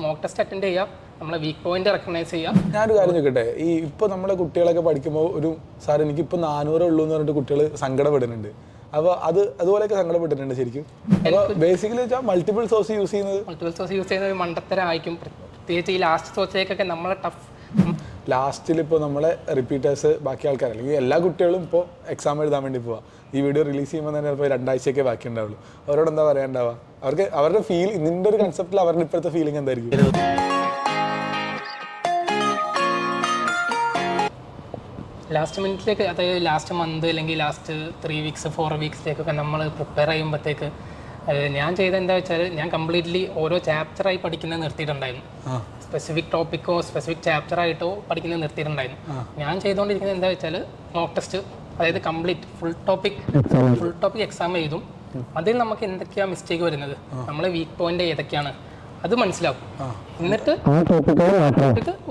Mock test attend ചെയ്യുക, നമ്മളെ weak point recognise ചെയ്യുക. ഞാനൊരു കാര്യം ചോദിക്കട്ടെ, ഈ ഇപ്പോൾ നമ്മളെ കുട്ടികളൊക്കെ പഠിക്കുമ്പോൾ ഒരു സാർ എനിക്കിപ്പോൾ 400 ഉള്ളൂ എന്ന് പറഞ്ഞിട്ട് കുട്ടികൾ സങ്കടപ്പെടുന്നുണ്ട്. അപ്പോൾ അതുപോലെയൊക്കെ സങ്കടപ്പെട്ടിട്ടുണ്ട് ശരിക്കും. അപ്പോൾ ബേസിക്കലി വെച്ചാൽ മൾട്ടിപ്പിൾ സോഴ്സ് യൂസ് ചെയ്യുന്നത് ഒരു മണ്ടത്തരമായിരിക്കും. പ്രത്യേകിച്ച് ഈ ലാസ്റ്റ് സോഴ്സിലേക്കൊക്കെ നമ്മളെ ലാസ്റ്റിൽ ഇപ്പോൾ നമ്മളെ റിപ്പീറ്റേഴ്സ് ബാക്കി ആൾക്കാർ അല്ലെങ്കിൽ എല്ലാ കുട്ടികളും ഇപ്പോൾ എക്സാം എഴുതാൻ വേണ്ടി പോവാം. ഈ വീഡിയോ റിലീസ് ചെയ്യുമ്പോൾ തന്നെ ചിലപ്പോൾ 2 ആഴ്ചയൊക്കെ ബാക്കി ഉണ്ടാവുള്ളൂ. അവരോട് എന്താ പറയാനുണ്ടാവുക? അവർക്ക് അവരുടെ നിൻ്റെ ഒരു കൺസെപ്റ്റിൽ അവരുടെ ഇപ്പോഴത്തെ ഫീലിംഗ് എന്തായിരിക്കും? ലാസ്റ്റ് മിനിറ്റിലേക്ക്, അതായത് ലാസ്റ്റ് മന്ത് അല്ലെങ്കിൽ ലാസ്റ്റ് 3 വീക്സ് 4 വീക്സിലേക്കൊക്കെ നമ്മൾ പ്രിപ്പയർ ചെയ്യുമ്പോഴത്തേക്ക് ഞാൻ ചെയ്ത എന്താ വെച്ചാൽ, ഞാൻ കംപ്ലീറ്റ്ലി ഓരോ ചാപ്റ്ററായി പഠിക്കുന്നത് നിർത്തിയിട്ടുണ്ടായിരുന്നു. സ്പെസിഫിക് ടോപ്പിക്കോ സ്പെസിഫിക് ചാപ്റ്ററായിട്ടോ പഠിക്കുന്നത് നിർത്തിയിട്ടുണ്ടായിരുന്നു. ഞാൻ ചെയ്തുകൊണ്ടിരിക്കുന്നത് എന്താ വെച്ചാൽ, മോക്ക് ടെസ്റ്റ്, അതായത് കംപ്ലീറ്റ് ഫുൾ ടോപ്പിക് എക്സാം എഴുതും. അതിൽ നമുക്ക് എന്തൊക്കെയാണ് മിസ്റ്റേക്ക് വരുന്നത്, നമ്മളെ വീക്ക് പോയിന്റ് ഏതൊക്കെയാണ് അത് മനസ്സിലാവും. എന്നിട്ട്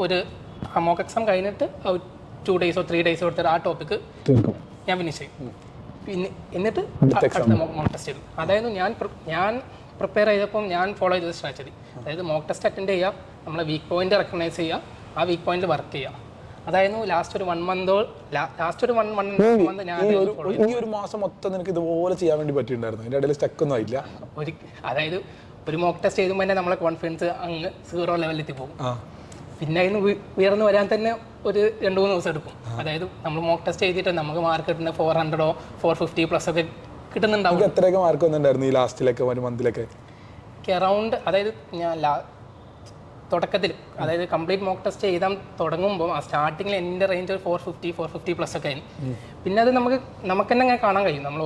ഒരു മോക്ക് എക്സാം കഴിഞ്ഞിട്ട് 2 ഡേയ്സോ 3 ഡേയ്സോ എടുത്തിട്ട് ആ ടോപ്പിക്ക് ഞാൻ ഫിനിഷ് ചെയ്യും. പിന്നെ എന്നിട്ട് മോക്ക് ടെസ്റ്റ് ചെയ്തു. അതായത് ഞാൻ പ്രിപ്പയർ ചെയ്തപ്പോൾ ഞാൻ ഫോളോ ചെയ്തത് സ്ട്രാറ്റജി, അതായത് മോക്ക് ടെസ്റ്റ് അറ്റൻഡ് ചെയ്യുക, നമ്മളെ വീക്ക് പോയിന്റ് റെക്കഗ്നൈസ് ചെയ്യുക, ആ വീക്ക് പോയിന്റിൽ വർക്ക് ചെയ്യുക. അതായത് ലാസ്റ്റ് ഒരു 1 മന്ത് ഞാൻ ഈ ഒരു മാസം മൊത്തം നിനക്ക് ഇതുപോലെ ചെയ്യാൻ വേണ്ടി പറ്റിയിട്ടുണ്ടായിരുന്നു? അതിൻ്റെ ഇടയിൽ സ്റ്റക്കൊന്നും ആയില്ല? അതായത് ഒരു മോക്ക് ടെസ്റ്റ് ചെയ്തുമ്പോൾ തന്നെ നമ്മളെ കോൺഫിഡൻസ് അങ്ങ് 0 ലെവലിലെത്തി പോകും. പിന്നെ അതിന് ഉയർന്നു വരാൻ തന്നെ ഒരു 2-3 ദിവസം എടുക്കും. അതായത് നമ്മൾ മോക്ക് ടെസ്റ്റ് ചെയ്തിട്ട് നമുക്ക് മാർക്ക് കിട്ടുന്ന 400 450 പ്ലസ് ഒക്കെ കിട്ടുന്നുണ്ടാവും. എത്രയൊക്കെ മാർക്ക് വന്നിട്ടുണ്ടായിരുന്നു ഈ ലാസ്റ്റിലൊക്കെ 1 മന്തിലൊക്കെ? അറൗണ്ട്, അതായത് ഞാൻ തുടക്കത്തിൽ, അതായത് കംപ്ലീറ്റ് മോക്ക് ടെസ്റ്റ് ചെയ്താൽ തുടങ്ങുമ്പോൾ ആ സ്റ്റാർട്ടിങ്ങിൽ എൻ്റെ റേഞ്ച് ഒരു 450 പ്ലസ് ഒക്കെ ആയിരുന്നു. പിന്നെ അത് നമുക്ക് തന്നെ അങ്ങനെ കാണാൻ കഴിയും. നമ്മളെ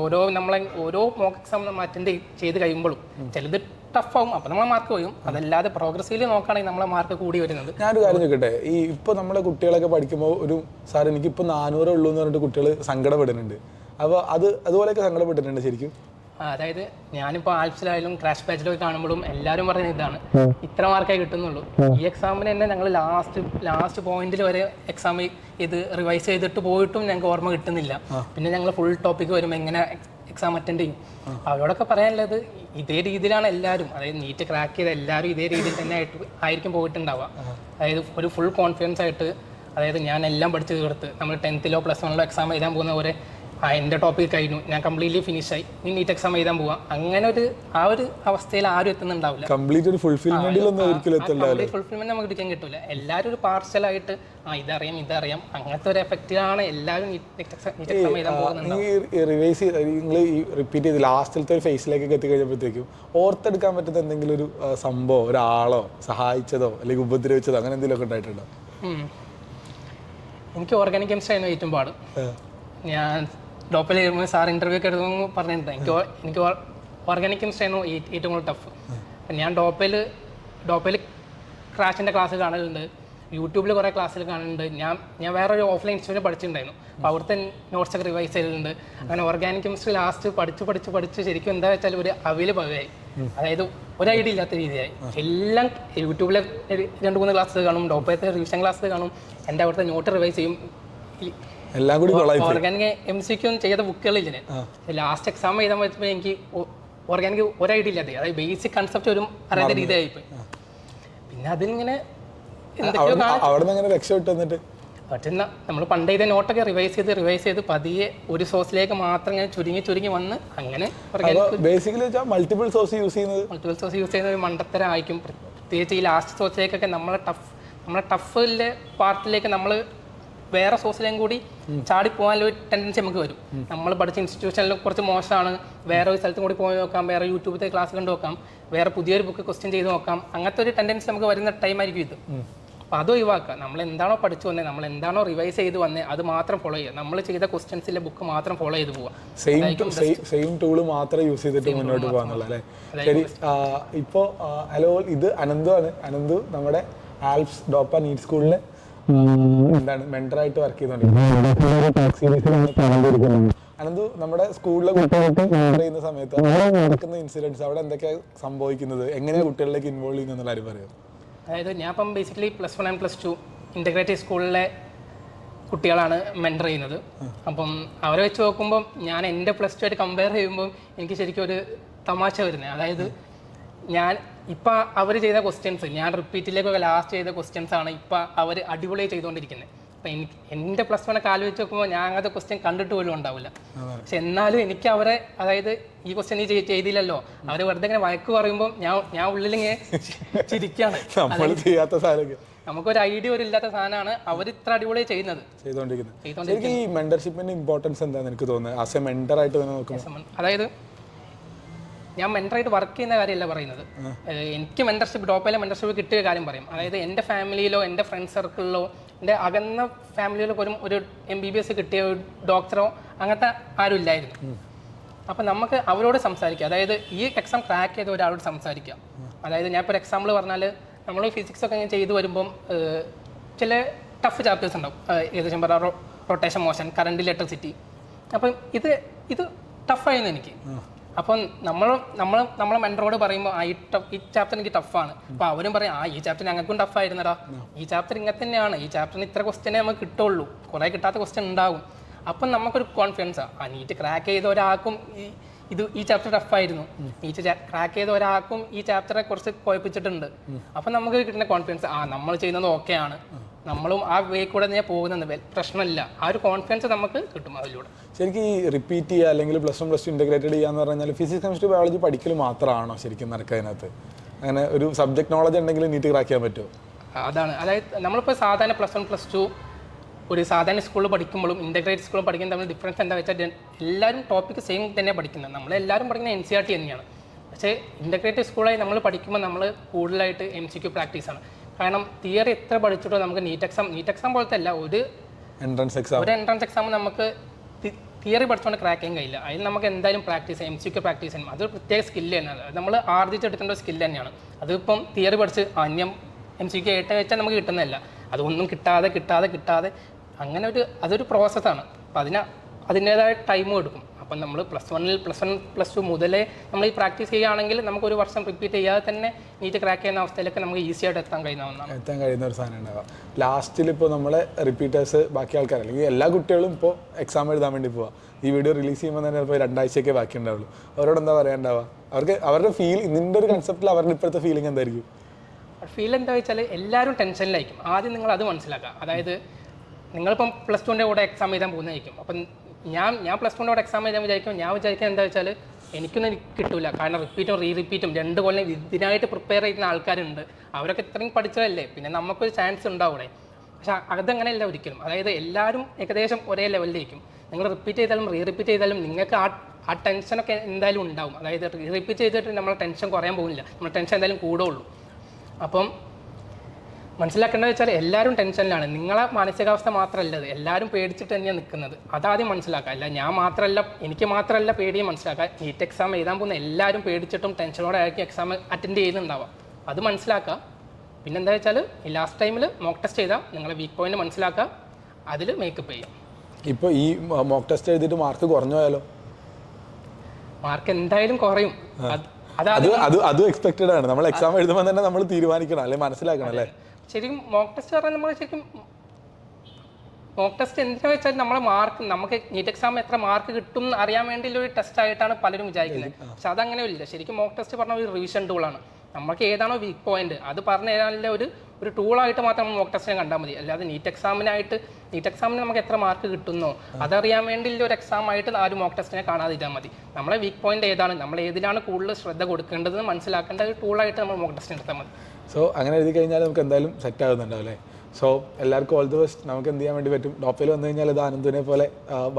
ഓരോ മോക്ക് എക്സാം നമ്മൾ അറ്റൻഡ് ചെയ്ത് കഴിയുമ്പോഴും ചിലത് ടഫാവും, അപ്പോൾ നമ്മളെ മാർക്ക് പോയും. അതല്ലാതെ പ്രോഗ്രസീവ് നോക്കുകയാണെങ്കിൽ നമ്മളെ മാർക്ക് കൂടി വരുന്നത്. ഞാനൊരു കാര്യം ചോദിക്കട്ടെ, ഈ ഇപ്പോൾ നമ്മളെ കുട്ടികളൊക്കെ പഠിക്കുമ്പോൾ ഒരു സാർ എനിക്കിപ്പോൾ 400 ഉള്ളൂ എന്ന് പറഞ്ഞിട്ട് കുട്ടികൾ സങ്കടപ്പെടുന്നുണ്ട്. അപ്പോൾ അതുപോലെയൊക്കെ സങ്കടപ്പെട്ടിട്ടുണ്ട് ശരിക്കും. അതായത് ഞാനിപ്പോൾ ആൽപ്സിലായാലും ക്രാഷ് ബാച്ചിലൊക്കെ കാണുമ്പോഴും എല്ലാവരും പറയുന്നത് ഇതാണ്, ഇത്ര മാർക്കേ കിട്ടുന്നുള്ളൂ. ഈ എക്സാമിന് തന്നെ ഞങ്ങൾ ലാസ്റ്റ് പോയിന്റിൽ വരെ എക്സാം ഇത് റിവൈസ് ചെയ്തിട്ട് പോയിട്ടും ഞങ്ങൾക്ക് ഓർമ്മ കിട്ടുന്നില്ല. പിന്നെ ഞങ്ങൾ ഫുൾ ടോപ്പിക്ക് വരുമ്പോൾ എങ്ങനെ എക്സാം അറ്റൻഡ് ചെയ്യും? അവരോടൊക്കെ പറയാനുള്ളത്, ഇതേ രീതിയിലാണ് എല്ലാവരും, അതായത് നീറ്റ് ക്രാക്ക് ചെയ്ത എല്ലാവരും ഇതേ രീതിയിൽ തന്നെ ആയിരിക്കും പോയിട്ടുണ്ടാവുക. അതായത് ഒരു ഫുൾ കോൺഫിഡൻസ് ആയിട്ട്, അതായത് ഞാൻ എല്ലാം പഠിച്ചു തീർത്ത് നമ്മൾ 10th +1 എക്സാം എഴുതാൻ പോകുന്ന പോലെ എൻ്റെ ടോപ്പിക് കഴിഞ്ഞു, ഞാൻ കംപ്ലീറ്റ്ലി ഫിനിഷായി, ഇനി നീറ്റ് എക്സാം എഴുതാൻ പോവാം, അങ്ങനെ ആ ഒരു അവസ്ഥയിൽ ആരും എത്തുന്നുണ്ടാവില്ല. കംപ്ലീറ്റ് ഫുൾഫിൽമെന്റ് നമുക്ക് ഒരിക്കലും കിട്ടില്ല. എല്ലാവരും ഒരു പാർസലായിട്ട് ഇതറിയാം അങ്ങനത്തെ ഒരു എഫക്റ്റിലാണ് എല്ലാവരും നീറ്റ് എക്സാം എഴുതാൻ പോകുന്നത്. റിപ്പീറ്റ് ചെയ്ത് ലാസ്റ്റിലത്തെ ഒരു ഫേസിലേക്കൊക്കെ എത്തിക്കഴിഞ്ഞപ്പോഴത്തേക്കും ഓർത്തെടുക്കാൻ പറ്റുന്ന എന്തെങ്കിലും ഒരു സംഭവം, ഒരാളോ സഹായിച്ചതോ അല്ലെങ്കിൽ ഉപദ്രവിച്ചതോ അങ്ങനെ എന്തെങ്കിലുമൊക്കെ ഉണ്ടായിട്ടുണ്ടോ? എനിക്ക് ഓർഗാനിക് കെമിസ്ട്രി ആയിരുന്നു ഏറ്റവും പാട്. ഞാൻ ഡോപ്പിൽ കയറുമ്പോൾ സാർ ഇൻ്റർവ്യൂ ഒക്കെ എടുക്കുമ്പോൾ പറഞ്ഞിട്ടുണ്ട്, എനിക്ക് ഓർഗാനിക് കെമിസ്ട്രി ആയിരുന്നു ഏറ്റവും കൂടുതൽ ടഫ്. ഞാൻ ഡോപ്പിൽ ക്രാഷിൻ്റെ ക്ലാസ് കാണലുണ്ട്, യൂട്യൂബിൽ കുറേ ക്ലാസ്സിൽ കാണുന്നുണ്ട്. ഞാൻ വേറെ ഒരു ഓഫ്ലൈൻ ഇൻസ്റ്റിറ്റ്യൂട്ടിൽ പഠിച്ചിട്ടുണ്ടായിരുന്നു, അപ്പോൾ അവിടുത്തെ നോട്ട്സൊക്കെ റിവൈസ് ചെയ്തിട്ടുണ്ട്. അങ്ങനെ ഓർഗാനിക് കെമിസ്ട്രി ലാസ്റ്റ് പഠിച്ച് ശരിക്കും എന്താ വെച്ചാൽ ഒരു അവിൽ പകയായി, അതായത് ഒരു ഐഡിയ ഇല്ലാത്ത രീതിയായി. എല്ലാം യൂട്യൂബിലെ 2-3 ക്ലാസ് കാണും, ഡോപ്പിലത്തെ റിവിഷൻ ക്ലാസ് കാണും, എൻ്റെ അവിടുത്തെ നോട്ട് റിവൈസ് ചെയ്യും. എല്ലാം കൂടി ഓർഗാനിക് MCQ ചെയ്ത ബുക്കുകളില്ലേ, ലാസ്റ്റ് എക്സാം എഴുതാൻ പറ്റുമ്പോൾ എനിക്ക് ഓർഗാനിക് ഒരു ഐഡിയ ഇല്ലാതെ, അതായത് ബേസിക് കൺസെപ്റ്റ് ഒരു അറിയാത്ത രീതിയായിപ്പോയി. പിന്നെ അതിലിങ്ങനെ പറ്റുന്ന നമ്മൾ പണ്ട് ചെയ്ത നോട്ടൊക്കെ റിവൈസ് ചെയ്ത് പതിയെ ഒരു സോഴ്സിലേക്ക് മാത്രം ഇങ്ങനെ ചുരുങ്ങി വന്ന് അങ്ങനെ മൾട്ടിപ്പിൾ സോഴ്സ് യൂസ് ചെയ്യുന്ന ഒരു മണ്ടത്തരമായിരിക്കും. പ്രത്യേകിച്ച് ഈ ലാസ്റ്റ് സോഴ്സിലേക്കൊക്കെ നമ്മളെ ടഫിലെ പാർട്ടിലേക്ക് നമ്മൾ വേറെ സോഴ്സിലേയും കൂടി ചാടി പോകാനുള്ള ടെൻഡൻസി നമുക്ക് വരും. നമ്മൾ പഠിച്ച ഇൻസ്റ്റിറ്റ്യൂഷനിൽ കുറച്ച് മോശമാണ്, വേറെ ഒരു സ്ഥലത്തും കൂടി പോയി നോക്കാം, വേറെ യൂട്യൂബിലത്തെ ക്ലാസ് കണ്ടു നോക്കാം, വേറെ പുതിയൊരു ബുക്ക് ക്വസ്റ്റ്യൻ ചെയ്ത് നോക്കാം, അങ്ങനത്തെ ഒരു ടെൻഡൻസി നമുക്ക് വരുന്ന ടൈമായിരിക്കും ഇത്. അപ്പോൾ അത് ഒഴിവാക്കുക. നമ്മൾ എന്താണോ പഠിച്ചു വന്നത്, നമ്മൾ എന്താണോ റിവൈസ് ചെയ്ത് വന്നത് അത് മാത്രം ഫോളോ ചെയ്യുക. നമ്മൾ ചെയ്ത ക്വസ്റ്റ്യൻസിലെ ബുക്ക് മാത്രം ഫോളോ ചെയ്ത് പോവുക. സെയിം ടൂള് മാത്രം യൂസ് ചെയ്തിട്ട് മുന്നോട്ട് പോകാന്നുള്ള അല്ലേ? ശരി. ഇപ്പോൾ ഹലോ, ഇത് അനന്തു ആണ്. അനന്തു നമ്മുടെ ആൽപ്സ് ഡോപ്പ നീറ്റ് സ്കൂളിൽ എന്താണ് മെന്ററായിട്ട് വർക്ക് ചെയ്തോണ്ടിരിക്കുന്നത്. അനന്തു, നമ്മുടെ സ്കൂളിലെ കുട്ടികൾക്ക് ചെയ്യുന്ന സമയത്ത് നടക്കുന്ന ഇൻസിഡൻസ്, അവിടെ എന്തൊക്കെയാണ് സംഭവിക്കുന്നത്, എങ്ങനെയാണ് കുട്ടികളിലേക്ക് ഇൻവോൾവ് ചെയ്യുന്നത് എന്നുള്ള കാര്യം പറയാം. അതായത് ഞാൻ ഇപ്പം ബേസിക്കലി +1 ആൻഡ് +2 ഇൻ്റഗ്രേറ്റഡ് സ്കൂളിലെ കുട്ടികളാണ് മെൻറ്റർ ചെയ്യുന്നത്. അപ്പം അവരെ വെച്ച് നോക്കുമ്പം ഞാൻ എൻ്റെ +2 ആയിട്ട് കമ്പയർ ചെയ്യുമ്പോൾ എനിക്ക് ശരിക്കും ഒരു തമാശ വരുന്നത്, അതായത് ഞാൻ ഇപ്പം അവർ ചെയ്ത ക്വസ്റ്റ്യൻസ് ഞാൻ റിപ്പീറ്റിലേക്കൊക്കെ ലാസ്റ്റ് ചെയ്ത ക്വസ്റ്റ്യൻസ് ആണ് ഇപ്പം അവർ അടിപൊളിയായി ചെയ്തുകൊണ്ടിരിക്കുന്നത്. അപ്പം എനിക്ക് എൻ്റെ +1 കാല് വെച്ച് നോക്കുമ്പോൾ ഞാൻ അങ്ങനത്തെ ക്വസ്റ്റ്യൻ കണ്ടിട്ട് പോലും ഉണ്ടാവില്ല. പക്ഷെ എന്നാലും എനിക്ക് അവരെ, അതായത് ഈ ക്വസ്റ്റ്യൻ നീ ചെയ്തില്ലല്ലോ, അവർ വെറുതെ ഇങ്ങനെ വഴക്ക് പറയുമ്പോൾ ഞാൻ ഉള്ളിലിങ്ങനെ ചിരിക്കുകയാണ്. നമുക്കൊരു ഐഡിയ ഒരു ഇല്ലാത്ത സാധനമാണ് അവർ ഇത്ര അടിപൊളിയായി ചെയ്തുകൊണ്ടിരിക്കുന്നത്. ഈ മെന്റർഷിപ്പിന്റെ ഇമ്പോർട്ടൻസ് എന്താണെന്ന് എനിക്ക് തോന്നുന്നത് ആസ് എ മെന്റർ ആയിട്ട് തന്നെ നോക്കുമ്പോൾ. അതായത് ഞാൻ മെന്ററായിട്ട് വർക്ക് ചെയ്യുന്ന കാര്യമല്ല പറയുന്നത്. എനിക്ക് മെന്റർഷിപ്പ്, ഡോപ്പയിലെ മെന്റർഷിപ്പ് കിട്ടിയ കാര്യം പറയും. അതായത് എൻ്റെ ഫാമിലിയിലോ എൻ്റെ ഫ്രണ്ട് സർക്കിളിലോ എൻ്റെ അകന്ന ഫാമിലിയിലോ പോലും ഒരു MBBS കിട്ടിയ ഒരു ഡോക്ടറോ അങ്ങനത്തെ ആരും ഇല്ലായിരുന്നു. അപ്പം നമുക്ക് അവരോട് സംസാരിക്കുക, അതായത് ഈ എക്സാം ക്രാക്ക് ചെയ്ത ഒരാളോട് സംസാരിക്കുക. അതായത് ഞാൻ ഇപ്പോൾ ഒരു എക്സാമ്പിൾ പറഞ്ഞാൽ, നമ്മൾ ഫിസിക്സൊക്കെ ഇങ്ങനെ ചെയ്തു വരുമ്പം ചില ടഫ് ചാപ്റ്റേഴ്സ് ഉണ്ടാവും. ഏകദേശം പറഞ്ഞാൽ റൊട്ടേഷൻ മോഷൻ, കറണ്ട്, ഇലക്ട്രിസിറ്റി. അപ്പം ഇത് ടഫായിരുന്നു എനിക്ക്. അപ്പം നമ്മളെ മെൻറ്ററോട് പറയുമ്പോൾ ഈ ചാപ്റ്റർ എനിക്ക് ടഫാണ്. അപ്പോൾ അവരും പറയും ഈ ചാപ്റ്റർ ഞങ്ങൾക്കും ടഫായിരുന്നടാ, ഈ ചാപ്റ്റർ ഇങ്ങനെ തന്നെയാണ്, ഈ ചാപ്റ്ററിന് ഇത്ര ക്വസ്റ്റ്യനെ നമുക്ക് കിട്ടുള്ളൂ, കുറേ കിട്ടാത്ത ക്വസ്റ്റ്യൻ ഉണ്ടാകും. അപ്പം നമുക്കൊരു കോൺഫിഡൻസാണ്, നീറ്റ് ക്രാക്ക് ചെയ്ത ഒരാൾക്കും ഈ ചാപ്റ്റർ ടഫായിരുന്നു, നീറ്റ് ക്രാക്ക് ചെയ്ത ഒരാൾക്കും ഈ ചാപ്റ്ററെ കുറച്ച് കുഴപ്പിച്ചിട്ടുണ്ട്. അപ്പം നമുക്ക് കിട്ടുന്ന കോൺഫിഡൻസ്, നമ്മൾ ചെയ്യുന്നത് ഓക്കെയാണ്, നമ്മളും ആ വേ കൂടെ തന്നെ പോകുന്നത്, പ്രശ്നമില്ല. ആ ഒരു കോൺഫിഡൻസ് നമുക്ക് കിട്ടും അതിലൂടെ. ശരിക്കും ഈ റിപ്പീറ്റ് ചെയ്യുക അല്ലെങ്കിൽ +1 ഇൻ്റഗ്രേറ്റഡ് ചെയ്യാന്ന് പറഞ്ഞാൽ ഫിസിക്സ്, കെമിസ്ട്രി, ബയോളജി പഠിക്കൽ മാത്രമാണോ ശരിക്കും നടക്കുന്നതിനകത്ത്? അങ്ങനെ ഒരു സബ്ജക്ട് നോളജ് ഉണ്ടെങ്കിൽ നീറ്റ് ക്രാക്ക് ചെയ്യാൻ പറ്റുമോ? അതാണ്, അതായത് നമ്മളിപ്പോൾ സാധാരണ +1 +2 ഒരു സാധാരണ സ്കൂളിൽ പഠിക്കുമ്പോഴും ഇൻ്റഗ്രേറ്റഡ് സ്കൂളിൽ പഠിക്കുന്ന തമ്മിൽ ഡിഫറൻസ് എന്താ വെച്ചാൽ, എല്ലാവരും ടോപ്പിക്ക് സെയിം തന്നെ പഠിക്കുന്നത്. നമ്മളെല്ലാവരും പഠിക്കുന്ന NCERT തന്നെയാണ്. പക്ഷേ ഇൻ്റഗ്രേറ്റഡ് സ്കൂളായി നമ്മൾ പഠിക്കുമ്പോൾ നമ്മൾ കൂടുതലായിട്ട് MCQ പ്രാക്ടീസാണ്. കാരണം തിയറി എത്ര പഠിച്ചിട്ടോ നമുക്ക് നീറ്റ് എക്സാം പോലത്തെ അല്ല, ഒരു എൻട്രൻസ് എക്സാം നമുക്ക് തിയറി പഠിച്ചുകൊണ്ട് ക്രാക്ക് ചെയ്യാൻ കഴിയില്ല. അതിൽ നമുക്ക് എന്തായാലും പ്രാക്ടീസ് ചെയ്യാം, MCQ പ്രാക്ടീസ് ചെയ്യണം. അതൊരു പ്രത്യേക സ്കില്ല് തന്നെയാണ്, നമ്മൾ ആർജിച്ചെടുക്കേണ്ട ഒരു സ്കില്ല് തന്നെയാണ്. അതിപ്പം തിയറി പഠിച്ച് അന്യം MCQ ഏട്ട വെച്ചാൽ നമുക്ക് കിട്ടുന്നതല്ല, അതൊന്നും കിട്ടാതെ അങ്ങനെ അതൊരു പ്രോസസ്സാണ്. അപ്പം അതിൻ്റേതായ ടൈമും എടുക്കും. അപ്പം നമ്മൾ +1 +2 മുതലേ നമ്മൾ ഈ പ്രാക്ടീസ് ചെയ്യുകയാണെങ്കിൽ നമുക്ക് ഒരു വർഷം റിപ്പീറ്റ് ചെയ്യാതെ തന്നെ നീറ്റ് ക്രാക്ക് ചെയ്യുന്ന അവസ്ഥയിലൊക്കെ നമുക്ക് ഈസി ആയിട്ട് എത്താൻ കഴിയുന്ന ഒരു സാധനം ഉണ്ടാവാം. ലാസ്റ്റിൽ ഇപ്പോൾ നമ്മളെ റിപ്പീറ്റേഴ്സ് ബാക്കി ആൾക്കാർ അല്ലെങ്കിൽ എല്ലാ കുട്ടികളും ഇപ്പോൾ എക്സാം എഴുതാൻ വേണ്ടി പോവാം. ഈ വീഡിയോ റിലീസ് ചെയ്യുമ്പോൾ തന്നെ ഇപ്പോൾ 2 ആഴ്ചയൊക്കെ ബാക്കി ഉണ്ടാവുള്ളൂ. അവരോട് എന്താ പറയാനുണ്ടാവുക? അവരുടെ ഫീൽ, നിൻ്റെ ഒരു കൺസെപ്റ്റിൽ അവരുടെ ഇപ്പോഴത്തെ ഫീലിംഗ് എന്തായിരിക്കും? ഫീൽ എന്താ വെച്ചാൽ എല്ലാവരും ടെൻഷനിലായിരിക്കും. ആദ്യം നിങ്ങൾ അത് മനസ്സിലാക്കുക. അതായത് നിങ്ങളിപ്പം +2ൻ്റെ കൂടെ എക്സാം എഴുതാൻ പോകുന്നതായിരിക്കും. അപ്പം ഞാൻ +2ൻ്റെ കൂടെ എക്സാം എഴുതാൻ വിചാരിക്കുന്നത് എന്താ വെച്ചാൽ എനിക്കൊന്നും കിട്ടില്ല. കാരണം റിപ്പീറ്റും 2 കൊല്ലം ഇതിനായിട്ട് പ്രിപ്പയർ ചെയ്യുന്ന ആൾക്കാരുണ്ട്. അവരൊക്കെ ഇത്രയും പഠിച്ചതല്ലേ, പിന്നെ നമുക്കൊരു ചാൻസ് ഉണ്ടാവും അവിടെ. പക്ഷെ അതങ്ങനെയല്ല ഒരിക്കലും. അതായത് എല്ലാവരും ഏകദേശം ഒരേ ലെവലിലേക്കും. നിങ്ങൾ റിപ്പീറ്റ് ചെയ്താലും റിപ്പീറ്റ് ചെയ്താലും നിങ്ങൾക്ക് ആ ടെൻഷനൊക്കെ എന്തായാലും ഉണ്ടാവും. അതായത് റിപ്പീറ്റ് ചെയ്തിട്ട് നമ്മളെ ടെൻഷൻ കുറയാൻ പോകുന്നില്ല, നമ്മുടെ ടെൻഷൻ എന്തായാലും കൂടുള്ളൂ. അപ്പം മനസ്സിലാക്കേണ്ടത് വെച്ചാൽ എല്ലാവരും ടെൻഷനിലാണ്. നിങ്ങളെ മാനസികാവസ്ഥ മാത്രമല്ല അത്, എല്ലാവരും പേടിച്ചിട്ട് തന്നെയാണ് നിൽക്കുന്നത്. അതാദ്യം മനസ്സിലാക്കുക. അല്ല എനിക്ക് മാത്രമല്ല പേടിയും മനസ്സിലാക്കുക. നീറ്റ് എക്സാം എഴുതാൻ പോകുന്ന എല്ലാവരും പേടിച്ചിട്ടും ടെൻഷനോടെ ആയിരിക്കും എക്സാം അറ്റൻഡ് ചെയ്യുന്നുണ്ടാവാം. അത് മനസ്സിലാക്കുക. പിന്നെന്താ വെച്ചാൽ ഈ ലാസ്റ്റ് ടൈമിൽ മോക്ക് ടെസ്റ്റ് ചെയ്താൽ നിങ്ങളെ വീക്ക് പോയിന്റ് മനസ്സിലാക്കുക, അതിൽ മേക്കപ്പ് ചെയ്യാം. ഇപ്പോൾ ഈ മോക്ക് ടെസ്റ്റ് എഴുതിയിട്ട് മാർക്ക് കുറഞ്ഞു പോയാലോ? മാർക്ക് എന്തായാലും കുറയും. അത് എക്സ്പെക്റ്റഡ് ആണ്. നമ്മൾ എക്സാം എഴുതുമ്പോൾ തന്നെ നമ്മൾ തീരുമാനിക്കണം, അല്ലെ മനസ്സിലാക്കണം അല്ലേ? ശരിക്കും മോക്ക് ടെസ്റ്റ് പറഞ്ഞാൽ നമ്മൾ ശരിക്കും മോക്ക് ടെസ്റ്റ് എന്താ വെച്ചാൽ നമ്മളെ മാർക്ക്, നമുക്ക് നീറ്റ് എക്സാം എത്ര മാർക്ക് കിട്ടും എന്ന് അറിയാൻ വേണ്ടിയുള്ള ഒരു ടെസ്റ്റ് ആയിട്ടാണ് പലരും വിചാരിക്കുന്നത്. പക്ഷെ അതങ്ങനെ ഇല്ല. ശരിക്കും മോക്ക് ടെസ്റ്റ് പറഞ്ഞ ഒരു റിവിഷൻ ടൂളാണ്. നമുക്ക് ഏതാണോ വീക്ക് പോയിന്റ് അത് പറഞ്ഞു തരാനുള്ള ഒരു ടൂളായിട്ട് മാത്രം നമ്മൾ മോക്ക് ടെസ്റ്റിനെ കണ്ടാൽ മതി. അല്ലാതെ നീറ്റ് എക്സാമിന് നമുക്ക് എത്ര മാർക്ക് കിട്ടുന്നോ അതറിയാൻ വേണ്ടിയുള്ള ഒരു എക്സാം ആയിട്ട് ആ ഒരു മോക്ക് ടെസ്റ്റിനെ കാണാതിരിക്കാൻ മതി. നമ്മളെ വീക്ക് പോയിന്റ് ഏതാണ്, നമ്മൾ ഏതിലാണ് കൂടുതൽ ശ്രദ്ധ കൊടുക്കേണ്ടതെന്ന് മനസ്സിലാക്കേണ്ട ഒരു ടൂളായിട്ട് നമ്മൾ മോക്ക് ടെസ്റ്റിന് എടുത്താൽ മതി. സോ അങ്ങനെ എഴുതി കഴിഞ്ഞാൽ നമുക്ക് എന്തായാലും സെറ്റ് ആകുന്നുണ്ടാവും അല്ലേ? സോ എല്ലാവർക്കും ഓൾ ദി ബെസ്റ്റ്. നമുക്ക് എന്ത് ചെയ്യാൻ വേണ്ടി പറ്റും? ഡോപ്പയിൽ വന്നു കഴിഞ്ഞാൽ ഇത് അനന്തുവിനെ പോലെ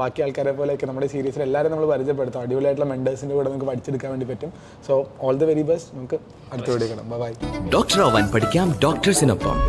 ബാക്കി ആൾക്കാരെ പോലെയൊക്കെ നമ്മുടെ സീരീസിൽ എല്ലാവരും നമ്മൾ പരിചയപ്പെടുത്തും. അടിപൊളിയായിട്ടുള്ള മെൻറ്റേഴ്സിൻ്റെ കൂടെ നമുക്ക് പഠിച്ചെടുക്കാൻ വേണ്ടി പറ്റും. So all the very best. നമുക്ക് അടുത്ത വീഡിയോ കാണാം. ബൈ. ഡോക്ടർ ആവാൻ പഠിക്കാം ഡോക്ടേഴ്സിനൊപ്പം.